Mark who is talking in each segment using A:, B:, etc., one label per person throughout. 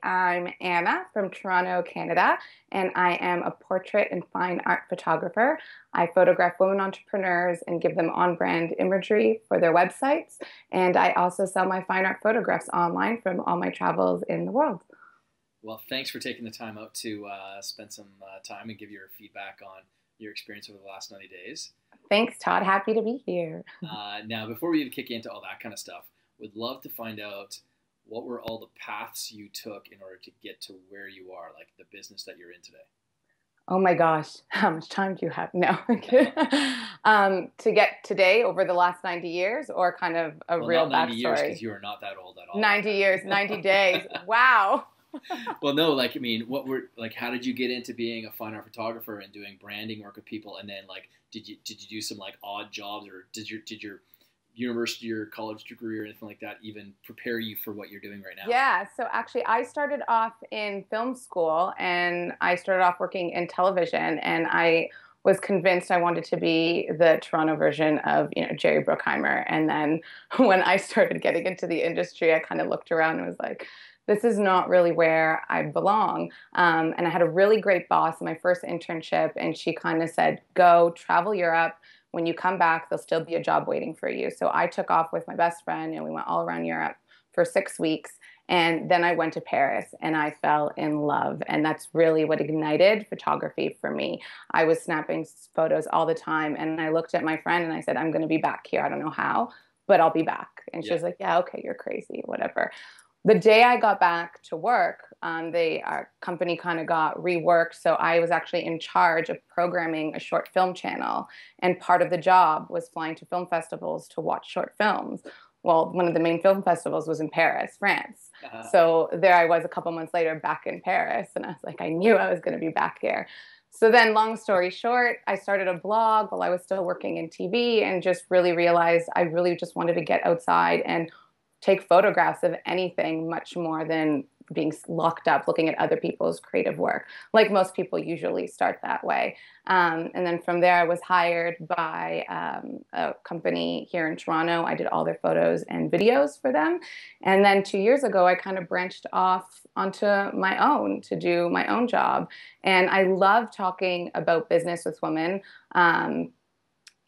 A: I'm Anna from Toronto, Canada, and I am a portrait and fine art photographer. I photograph women entrepreneurs and give them on-brand imagery for their websites. And I also sell my fine art photographs online from all my travels in the world.
B: Well, thanks for taking the time out to spend some time and give your feedback on your experience over the last 90 days.
A: Thanks, Todd. Happy to be here.
B: Now, before we even kick into all that kind of stuff, would love to find out what were all the paths you took in order to get to where you are, like the business that you're in today?
A: Oh my gosh, how much time do you have? No. To get today over the last 90 years or kind of a
B: Well,
A: real
B: not 90 years
A: backstory?
B: because you are not that old at all.
A: 90 years, 90 days. Wow.
B: Well, no, like, I mean, how did you get into being a fine art photographer and doing branding work with people? And then like, did you do some like odd jobs, or did your university or college degree or anything like that even prepare you for what you're doing right now?
A: Yeah, so actually I started off in film school and I started off working in television, and I was convinced I wanted to be the Toronto version of, Jerry Bruckheimer. And then when I started getting into the industry, I kind of looked around and was like, this is not really where I belong. And I had a really great boss in my first internship, and she kind of said, go travel Europe. When you come back, there'll still be a job waiting for you. So I took off with my best friend and we went all around Europe for 6 weeks. And then I went to Paris and I fell in love. And that's really what ignited photography for me. I was snapping photos all the time. And I looked at my friend and I said, I'm going to be back here. I don't know how, but I'll be back. And she was like, yeah, okay, you're crazy, whatever. The day I got back to work, our company kind of got reworked. So I was actually in charge of programming a short film channel. And part of the job was flying to film festivals to watch short films. Well, one of the main film festivals was in Paris, France. So there I was a couple months later back in Paris. And I was like, I knew I was going to be back here. So then, long story short, I started a blog while I was still working in TV and just really realized I really just wanted to get outside and take photographs of anything much more than being locked up looking at other people's creative work. Like most people usually start that way. And then from there, I was hired by a company here in Toronto. I did all their photos and videos for them. And then 2 years ago, I kind of branched off onto my own to do my own job. And I love talking about business with women.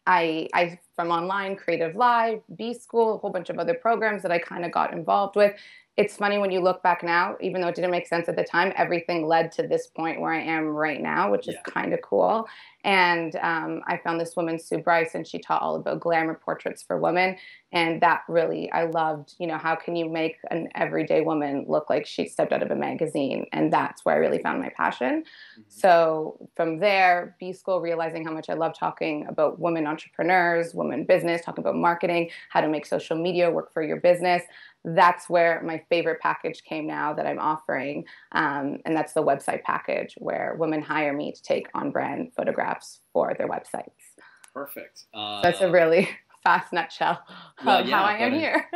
A: I from online, Creative Live, B School, a whole bunch of other programs that I kind of got involved with. It's funny when you look back now, even though it didn't make sense at the time, everything led to this point where I am right now, which is kind of cool. And I found this woman, Sue Bryce, and she taught all about glamour portraits for women. And that really, I loved, how can you make an everyday woman look like she stepped out of a magazine? And that's where I really found my passion. So from there, B School, realizing how much I love talking about women entrepreneurs, women business, talking about marketing, how to make social media work for your business. That's where my favorite package came now that I'm offering. And that's the website package where women hire me to take on-brand photographs for their websites.
B: Perfect.
A: That's a really fast nutshell of how I am here.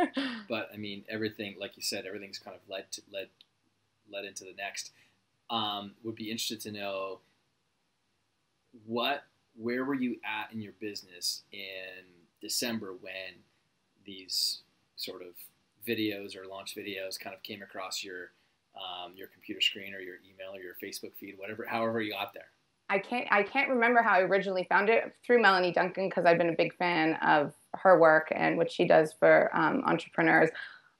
B: But I mean, everything, like you said, everything's kind of led into the next. Would be interested to know where were you at in your business in December when these sort of videos or launch videos kind of came across your computer screen or your email or your Facebook feed, however you got there?
A: I can't remember how I originally found it, through Melanie Duncan, because I've been a big fan of her work and what she does for entrepreneurs.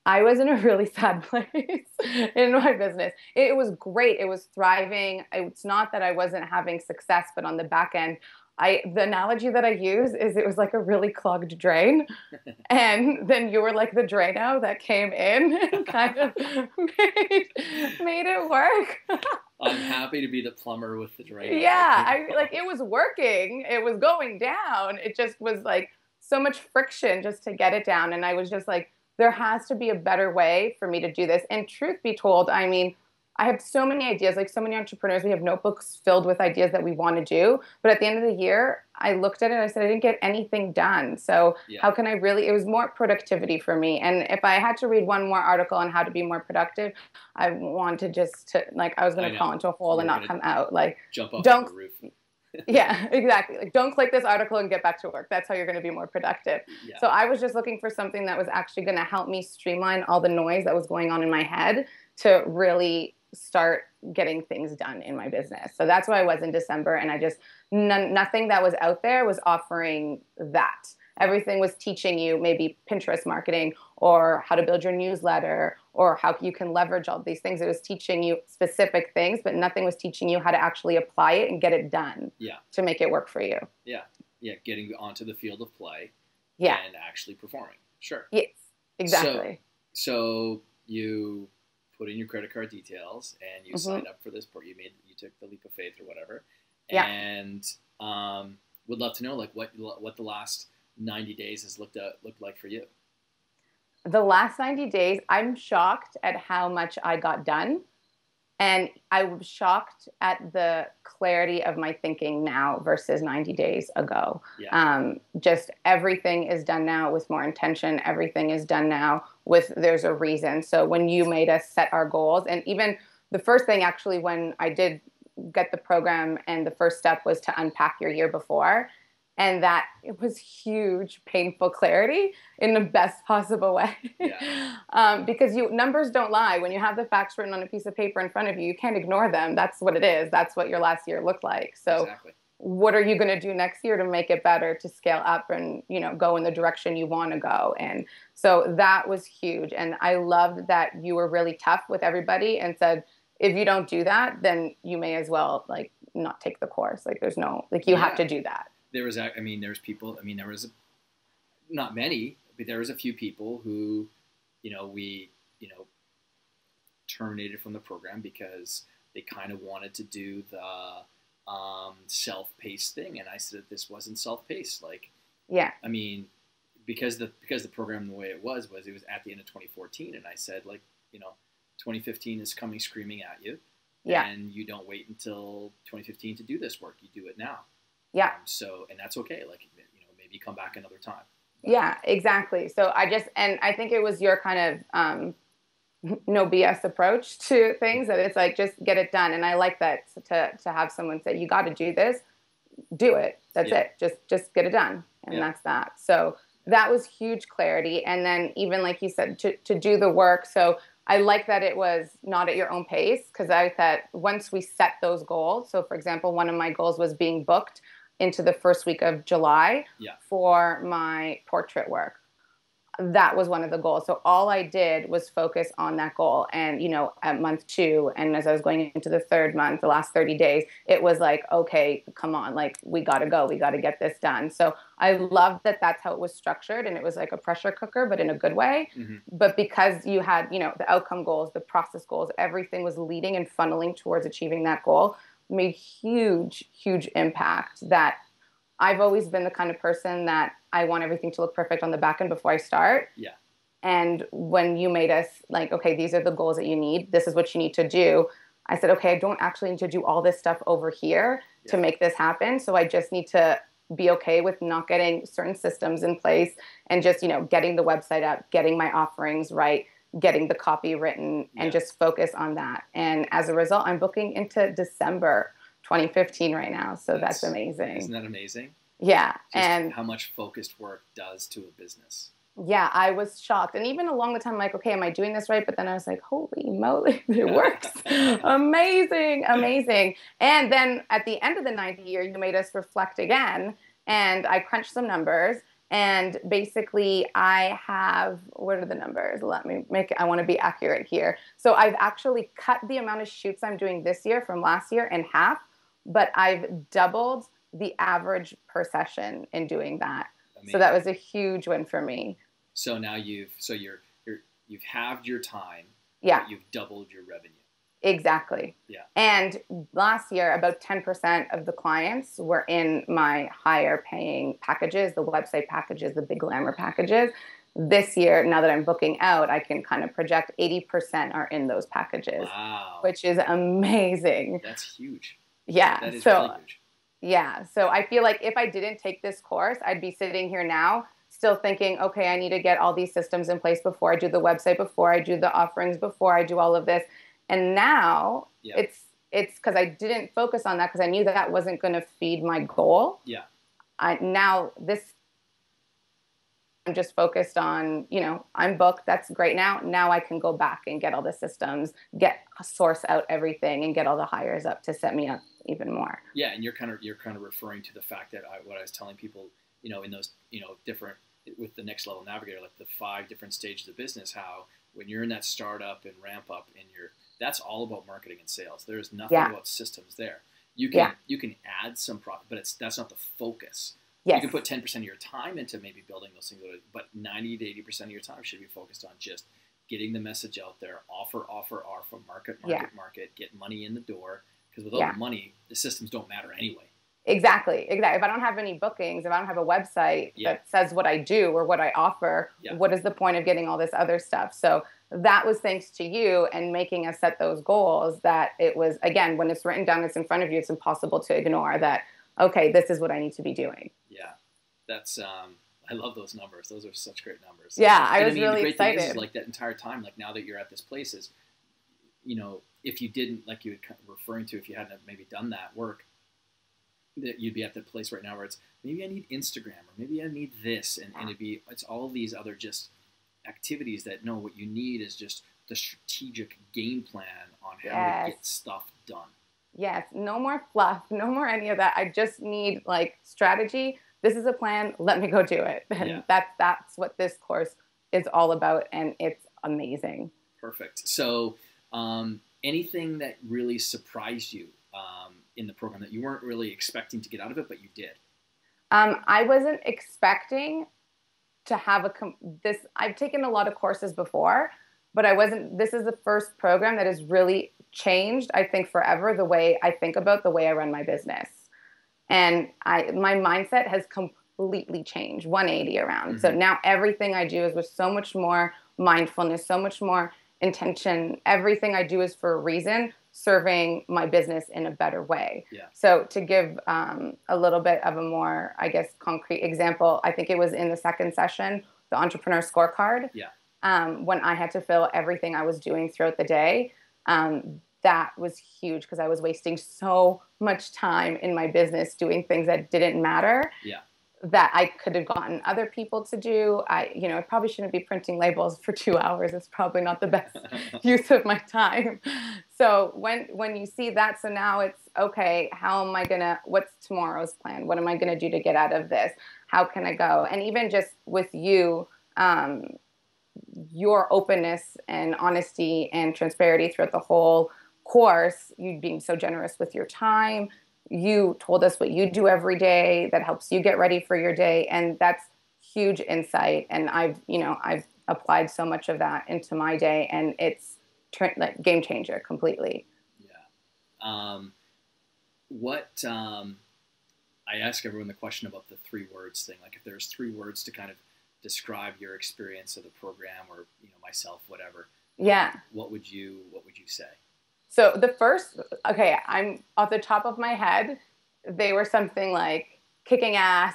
A: I was in a really sad place in my business. It was great. It was thriving. It's not that I wasn't having success, but on the back end, the analogy that I use is it was like a really clogged drain. And then you were like the Drano that came in and kind of made it work.
B: I'm happy to be the plumber with the Drano.
A: Yeah, it was working. It was going down. It just was like so much friction just to get it down. And I was just like, there has to be a better way for me to do this. And truth be told, I mean, I have so many ideas, like so many entrepreneurs, we have notebooks filled with ideas that we want to do. But at the end of the year, I looked at it and I said, I didn't get anything done. So how can I really, it was more productivity for me. And if I had to read one more article on how to be more productive, I wanted I was going to fall into a hole and not come out. Like,
B: jump off the roof.
A: Yeah, exactly. Like, don't click this article and get back to work. That's how you're going to be more productive.
B: Yeah.
A: So I was just looking for something that was actually going to help me streamline all the noise that was going on in my head to really start getting things done in my business. So that's where I was in December. And I just, nothing that was out there was offering that. Everything was teaching you maybe Pinterest marketing or how to build your newsletter or how you can leverage all these things. It was teaching you specific things, but nothing was teaching you how to actually apply it and get it done to make it work for you.
B: Yeah. Yeah. Getting onto the field of play and actually performing. Sure.
A: Yes, exactly.
B: So you put in your credit card details and you signed up for this. You took the leap of faith or whatever.
A: Yeah.
B: And would love to know like what the last 90 days has looked like for you.
A: The last 90 days, I'm shocked at how much I got done. And I was shocked at the clarity of my thinking now versus 90 days ago. Yeah. Just everything is done now with more intention. Everything is done now with there's a reason. So when you made us set our goals, and even the first thing actually when I did get the program and the first step was to unpack your year before, and that it was huge, painful clarity in the best possible way. Yeah. Because numbers don't lie. When you have the facts written on a piece of paper in front of you, you can't ignore them. That's what it is. That's what your last year looked like. So exactly. What are you going to do next year to make it better, to scale up and, go in the direction you want to go? And so that was huge. And I loved that you were really tough with everybody and said, if you don't do that, then you may as well not take the course. There's no, you have to do that.
B: There's people, there was not many, but there was a few people who, we terminated from the program because they kind of wanted to do the self-paced thing. And I said that this wasn't self-paced. Because the program, the way it was at the end of 2014. And I said 2015 is coming screaming at you. Yeah. And you don't wait until 2015 to do this work. You do it now.
A: Yeah.
B: And that's okay. Maybe come back another time.
A: Yeah, exactly. So I think it was your kind of no BS approach to things, that it's just get it done. And I like that to have someone say, you got to do this, do it. That's it. Just get it done. And that's that. So that was huge clarity. And then even like you said, to do the work. So I like that it was not at your own pace, because I thought once we set those goals. So for example, one of my goals was being booked into the first week of July for my portrait work. That was one of the goals. So all I did was focus on that goal. And, at month 2, and as I was going into the 3rd month, the last 30 days, it was okay, come on, we got to go. We got to get this done. So I loved that that's how it was structured. And it was like a pressure cooker, but in a good way. Mm-hmm. But because you had, the outcome goals, the process goals, everything was leading and funneling towards achieving that goal, made huge, huge impact. That I've always been the kind of person that I want everything to look perfect on the back end before I start. Yeah. And when you made us okay, these are the goals that you need. This is what you need to do. I said, okay, I don't actually need to do all this stuff over here to make this happen. So I just need to be okay with not getting certain systems in place and just, getting the website up, getting my offerings right, getting the copy written, and just focus on that. And as a result, I'm booking into December 2015 right now. So that's amazing.
B: Isn't that amazing?
A: Yeah.
B: Just
A: and
B: how much focused work does to a business.
A: Yeah, I was shocked. And even along the time, I'm okay, am I doing this right? But then I was holy moly, it works. Amazing, amazing. And then at the end of the 90 year, you made us reflect again. And I crunched some numbers. And basically, I have, what are the numbers? Let me I want to be accurate here. So I've actually cut the amount of shoots I'm doing this year from last year in half, but I've doubled the average per session in doing that. Amazing. So that was a huge win for me.
B: So now you've halved your time.
A: Yeah.
B: But you've doubled your revenue.
A: Exactly. Yeah. And last year, about 10% of the clients were in my higher paying packages, the website packages, the big glamour packages. This year, now that I'm booking out, I can kind of project 80% are in those packages. Wow. Which is amazing.
B: That's huge.
A: Yeah.
B: That is really huge.
A: Yeah. So I feel like if I didn't take this course, I'd be sitting here now still thinking, okay, I need to get all these systems in place before I do the website, before I do the offerings, before I do all of this. And now it's because I didn't focus on that because I knew that wasn't going to feed my goal. Yeah. Now this I'm just focused on, I'm booked. That's great. Now I can go back and get all the systems, source out everything and get all the hires up to set me up even more.
B: Yeah. And you're kind of referring to the fact that what I was telling people, in those, different, with the next level navigator, like the 5 different stages of business, how when you're in that startup and ramp up and that's all about marketing and sales. There's nothing about systems there. You can add some profit, but that's not the focus.
A: Yes.
B: You can put 10% of your time into maybe building those things, but 90 to 80% of your time should be focused on just getting the message out there, offer, market, get money in the door. Because without the money, the systems don't matter anyway.
A: Exactly. If I don't have any bookings, if I don't have a website that says what I do or what I offer, what is the point of getting all this other stuff? So that was thanks to you and making us set those goals, that it was, again, when it's written down, it's in front of you, it's impossible to ignore that, okay, this is what I need to be doing.
B: Yeah. That's, I love those numbers. Those are such great numbers.
A: Yeah. I was really
B: the
A: excited.
B: Thing is, like, that entire time, like, now that you're at this place is, if you didn't, like you were kind of referring to, if you hadn't maybe done that work, that you'd be at the place right now where it's, maybe I need Instagram, or maybe I need this, and it's all these other just activities that, no, what you need is just the strategic game plan on how to get stuff done.
A: Yes, no more fluff, no more any of that. I just need, like, strategy. This is a plan. Let me go do it. And that's what this course is all about, and it's amazing.
B: Perfect. So anything that really surprised you in the program that you weren't really expecting to get out of it, but you did?
A: I wasn't expecting to have this. I've taken a lot of courses before, but this is the first program that has really changed, I think, forever, the way I think about the way I run my business. And my mindset has completely changed, 180 around. Mm-hmm. So now everything I do is with so much more mindfulness, so much more intention. Everything I do is for a reason, serving my business in a better way.
B: Yeah.
A: So to give a little bit of a more, I guess, concrete example, I think it was in the second session, the entrepreneur scorecard.
B: Yeah.
A: When I had to fill everything I was doing throughout the day, that was huge, because I was wasting so much time in my business doing things that didn't matter.
B: Yeah.
A: That I could have gotten other people to do. I probably shouldn't be printing labels for 2 hours. It's probably not the best use of my time. So when you see that, so now it's, okay, what's tomorrow's plan? What am I going to do to get out of this? How can I go? And even just with you, your openness and honesty and transparency throughout the whole course, you being so generous with your time. You told us what you do every day that helps you get ready for your day. And that's huge insight. And I've applied so much of that into my day, and it's like game changer completely.
B: Yeah. I ask everyone the question about the 3 words thing. Like, if there's 3 words to kind of describe your experience of the program, or, myself, whatever.
A: Yeah.
B: What would you say?
A: So the first, I'm off the top of my head, they were something like kicking ass,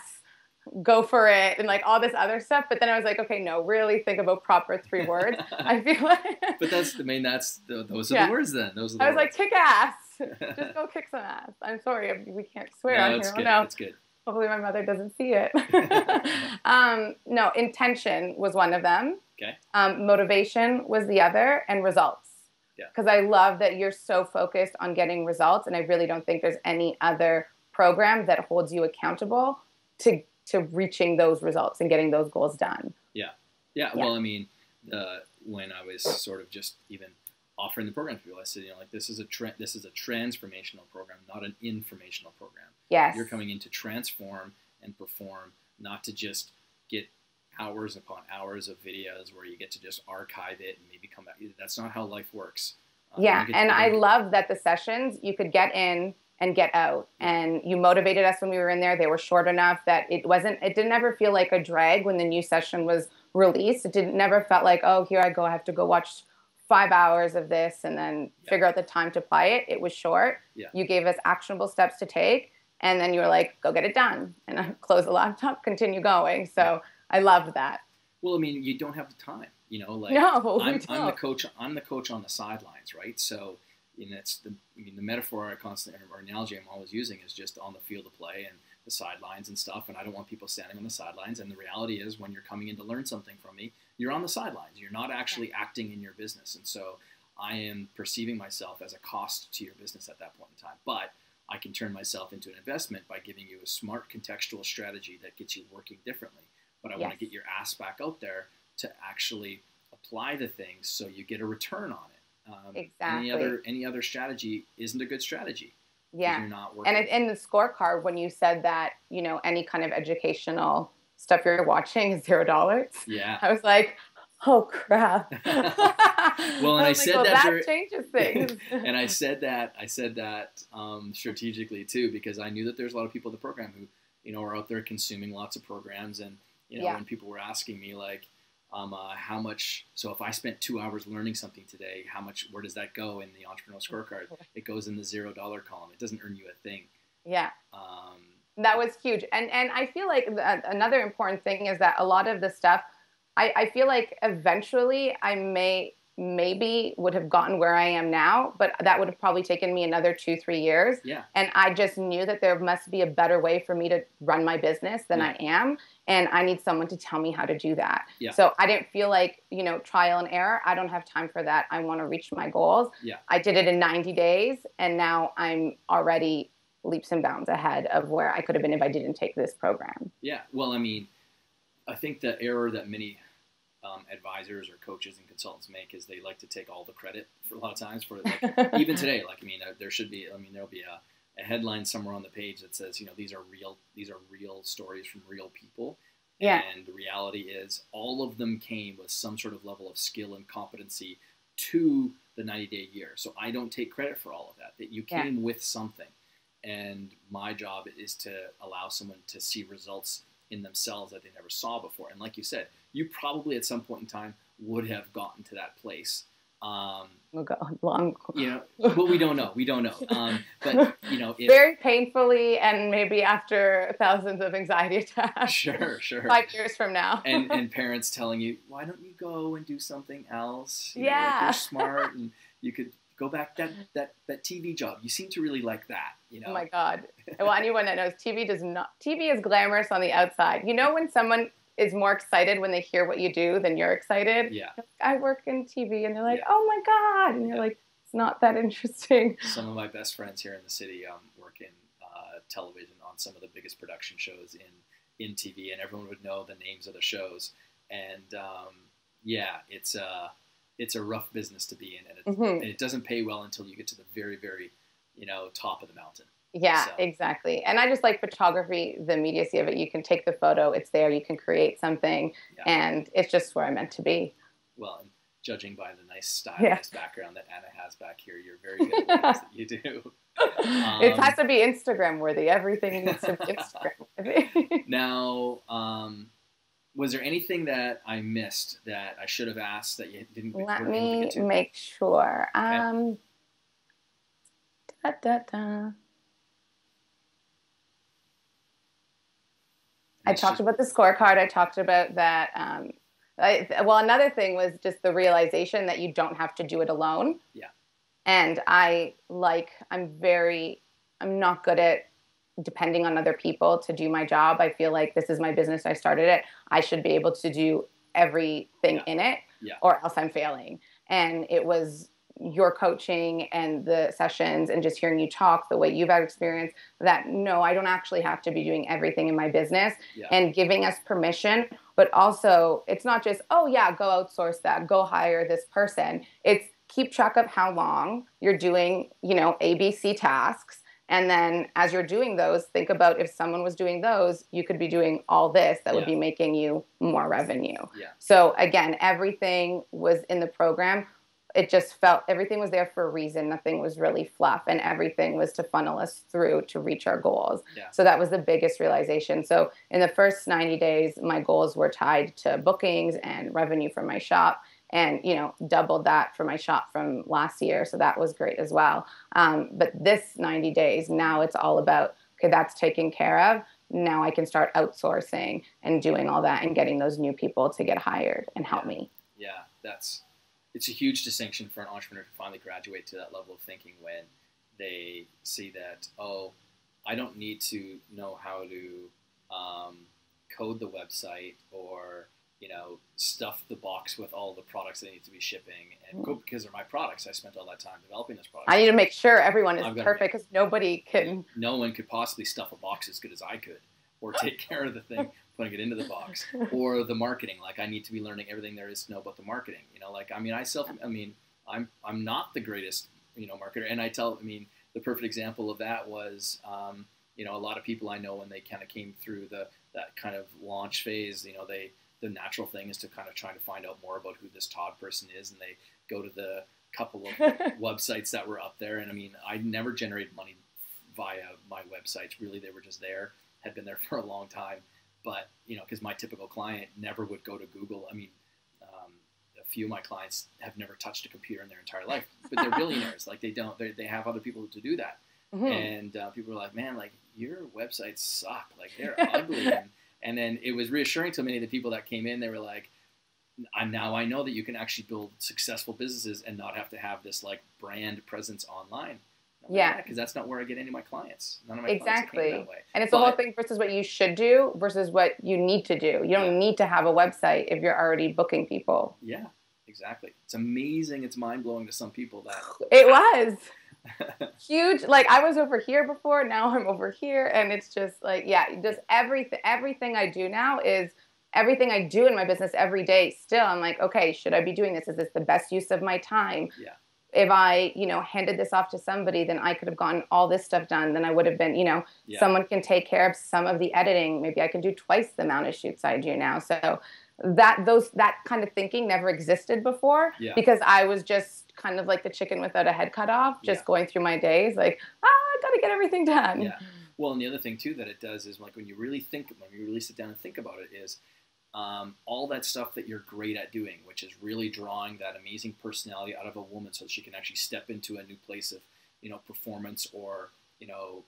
A: go for it, and like all this other stuff. But then I was like, okay, no, really think about proper 3 words. I feel like. But
B: those are the words then. Those are the words.
A: I was like, kick ass. Just go kick some ass. I'm sorry, we can't swear on here.
B: Good.
A: No,
B: it's good.
A: Hopefully my mother doesn't see it. No, intention was one of them.
B: Okay.
A: Motivation was the other, and results. Because I love that you're so focused on getting results, and I really don't think there's any other program that holds you accountable to reaching those results and getting those goals done.
B: Yeah. Well, I mean, when I was sort of just even offering the program to people, I said, this is a transformational program, not an informational program.
A: Yes.
B: You're coming in to transform and perform, not to just get hours upon hours of videos where you get to just archive it and maybe come back. That's not how life works.
A: And I love that the sessions, you could get in and get out, and you motivated us when we were in there. They were short enough that it didn't ever feel like a drag when the new session was released. It never felt like, oh, here I go, I have to go watch 5 hours of this and then figure out the time to apply it. It was short.
B: Yeah.
A: You gave us actionable steps to take, and then you were like, go get it done, and I close the laptop, continue going. So I loved that.
B: Well, I mean, you don't have the time,
A: No,
B: I'm the coach. I'm the coach on the sidelines, right? So, it's the metaphor I constantly, or analogy I'm always using, is just on the field of play, and the sidelines and stuff, and I don't want people standing on the sidelines. And the reality is, when you're coming in to learn something from me, you're on the sidelines. You're not actually acting in your business. And so I am perceiving myself as a cost to your business at that point in time. But I can turn myself into an investment by giving you a smart contextual strategy that gets you working differently. But I want to get your ass back out there to actually apply the things so you get a return on it.
A: Exactly.
B: Any other strategy isn't a good strategy.
A: Yeah.
B: You're not working.
A: And in the scorecard, when you said that, you know, any kind of educational stuff you're watching is $0.
B: Yeah.
A: I was like, oh crap.
B: Well, and I said
A: well,
B: that
A: changes things.
B: And I said that strategically too, because I knew that there's a lot of people in the program who, you know, are out there consuming lots of programs. And, you know, when people were asking me like, how much, so if I spent 2 hours learning something today, where does that go in the entrepreneurial scorecard? It goes in the $0 column. It doesn't earn you a thing.
A: Yeah. That was huge. And I feel like another important thing is that a lot of the stuff, I feel like eventually I maybe would have gotten where I am now, but that would have probably taken me another 2-3 years.
B: Yeah.
A: And I just knew that there must be a better way for me to run my business than I am. And I need someone to tell me how to do that.
B: Yeah.
A: So I didn't feel like, you know, trial and error. I don't have time for that. I want to reach my goals.
B: Yeah.
A: I did it in 90 days. And now I'm already leaps and bounds ahead of where I could have been if I didn't take this program.
B: Yeah. Well, I mean, I think the error that many advisors or coaches and consultants make is they like to take all the credit for a lot of times for like, even today. Like, I mean, there'll be a headline somewhere on the page that says, you know, these are real stories from real people.
A: Yeah.
B: And the reality is all of them came with some sort of level of skill and competency to the 90-day year. So I don't take credit for all of that, that you came with something. And my job is to allow someone to see results in themselves that they never saw before. And like you said, you probably at some point in time would have gotten to that place.
A: We'll go long.
B: You know, but we don't know. But you know,
A: very painfully, and maybe after thousands of anxiety attacks.
B: Sure.
A: 5 years from now.
B: and parents telling you, why don't you go and do something else? You know, like you're smart and you could go back that TV job. You seem to really like that. You know.
A: Oh my God. Well, anyone that knows TV is glamorous on the outside. You know, when someone is more excited when they hear what you do than you're excited.
B: Yeah.
A: I work in TV, and they're like, oh my God. And you're like, it's not that interesting.
B: Some of my best friends here in the city work in television on some of the biggest production shows in TV, and everyone would know the names of the shows. And it's a rough business to be in, and it doesn't pay well until you get to the very, very, you know, top of the mountain.
A: Yeah, exactly. And I just like photography, the immediacy of it. You can take the photo, it's there, you can create something, and it's just where I'm meant to be.
B: Well, and judging by the nice stylized background that Anna has back here, you're very good at what that you do.
A: It has to be Instagram worthy. Everything needs to be Instagram worthy.
B: Now, was there anything that I missed that I should have asked that you didn't?
A: Let me make sure.
B: Okay.
A: I talked about the scorecard. I talked about that. Another thing was just the realization that you don't have to do it alone.
B: Yeah.
A: And I'm not good at depending on other people to do my job. I feel like this is my business. I started it. I should be able to do everything in it, or else I'm failing. And it was your coaching and the sessions and just hearing you talk the way you've had experience that no, I don't actually have to be doing everything in my business, and giving us permission. But also it's not just, oh yeah, go outsource that, go hire this person. It's keep track of how long you're doing, you know, ABC tasks. And then as you're doing those, think about if someone was doing those, you could be doing all this that would be making you more revenue.
B: Yeah.
A: So again, everything was in the program. It just felt everything was there for a reason. Nothing was really fluff, and everything was to funnel us through to reach our goals.
B: Yeah.
A: So that was the biggest realization. So in the first 90 days, my goals were tied to bookings and revenue from my shop, and, you know, doubled that for my shop from last year. So that was great as well. But this 90 days, now it's all about, okay, that's taken care of. Now I can start outsourcing and doing all that and getting those new people to get hired and help me.
B: Yeah, it's a huge distinction for an entrepreneur to finally graduate to that level of thinking when they see that, oh, I don't need to know how to code the website or stuff the box with all the products that need to be shipping, and because they're my products. I spent all that time developing those products.
A: I need to make sure everyone is perfect because nobody can.
B: No one could possibly stuff a box as good as I could, or take care of the thing, putting it into the box, or the marketing. Like I need to be learning everything there is to know about the marketing. I'm not the greatest marketer, and the perfect example of that was a lot of people I know when they kind of came through that kind of launch phase, the natural thing is to kind of try to find out more about who this Todd person is, and they go to the couple of websites that were up there. And I never generated money via my websites. Really, they were just there, had been there for a long time. But, because my typical client never would go to Google. A few of my clients have never touched a computer in their entire life, but they're billionaires. Like they have other people to do that. Mm-hmm. And people are like, man, like your websites suck. Like they're ugly. And then it was reassuring to many of the people that came in. They were like, I know that you can actually build successful businesses and not have to have this like brand presence online. Yeah, because that's not where I get any of my clients. None of my clients came that way.
A: And it's the whole thing versus what you should do versus what you need to do. You don't need to have a website if you're already booking people.
B: Yeah, exactly. It's amazing. It's mind-blowing to some people that
A: it was huge. Like I was over here before, now I'm over here, and it's just like, just everything I do now is everything I do in my business every day. Still, I'm like, okay, should I be doing this? Is this the best use of my time?
B: Yeah.
A: If I, handed this off to somebody, then I could have gotten all this stuff done. Then I would have been, someone can take care of some of the editing. Maybe I can do twice the amount of shoots I do now. So that kind of thinking never existed before because I was just kind of like the chicken without a head cut off, just going through my days like, I got to get everything done.
B: Yeah. Well, and the other thing too that it does is like when you really sit down and think about it is all that stuff that you're great at doing, which is really drawing that amazing personality out of a woman so that she can actually step into a new place of, performance or,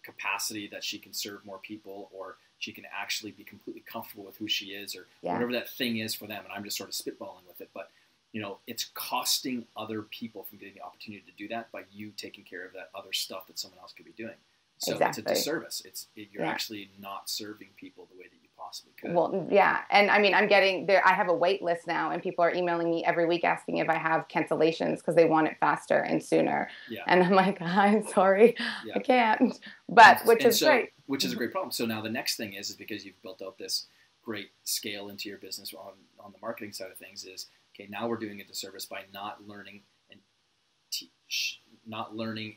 B: capacity that she can serve more people, or she can actually be completely comfortable with who she is, or whatever that thing is for them. And I'm just sort of spitballing with it, but it's costing other people from getting the opportunity to do that by you taking care of that other stuff that someone else could be doing. So it's a disservice. You're actually not serving people the way that you possibly could.
A: Well, yeah. And I'm getting there. I have a wait list now, and people are emailing me every week asking if I have cancellations because they want it faster and sooner. Yeah. And I'm like, I'm sorry, I can't. But which is great.
B: Which is a great problem. So now the next thing is because you've built out this great scale into your business on the marketing side of things is, okay, now we're doing a disservice by not learning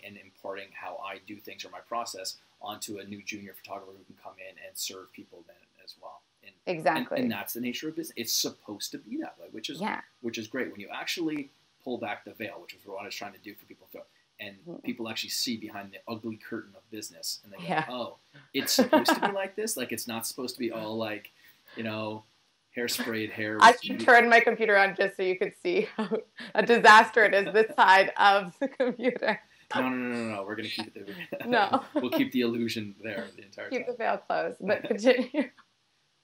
B: and imparting how I do things or my process onto a new junior photographer who can come in and serve people then as well.
A: Exactly.
B: And that's the nature of business. It's supposed to be that way, which is great. When you actually pull back the veil, which is what I was trying to do for people, and people actually see behind the ugly curtain of business, and they go, oh, it's supposed to be like this? Like it's not supposed to be all like, hairsprayed hair.
A: I should turn my computer on just so you could see how a disaster it is this side of the computer.
B: No. We're going to keep it there.
A: No.
B: We'll keep the illusion there the entire time.
A: Keep the veil closed, but continue.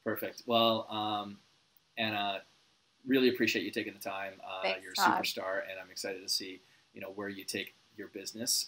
B: Perfect. Well, Anna, really appreciate you taking the time.
A: Thanks,
B: you're a superstar, and I'm excited to see, where you take your business.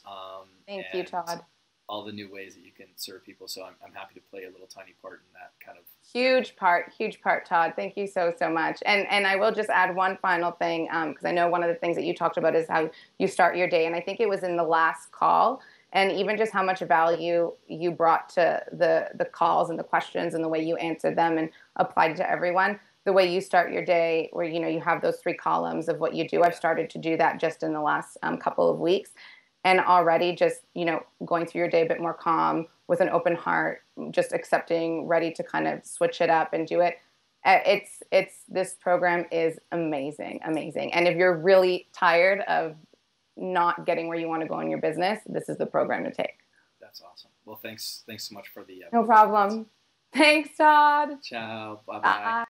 A: Thank you, Todd.
B: All the new ways that you can serve people. So I'm happy to play a little tiny part in that kind of.
A: Huge part, Todd. Thank you so much. And I will just add one final thing because I know one of the things that you talked about is how you start your day. And I think it was in the last call, and even just how much value you brought to the calls and the questions and the way you answered them and applied to everyone. The way you start your day where, you have those 3 columns of what you do. I've started to do that just in the last couple of weeks. And already just, going through your day a bit more calm with an open heart, just accepting, ready to kind of switch it up and do it. This program is amazing. And if you're really tired of not getting where you want to go in your business, this is the program to take.
B: That's awesome. Well, thanks so much for the.
A: No problem. Thanks, Todd.
B: Ciao. Bye-bye.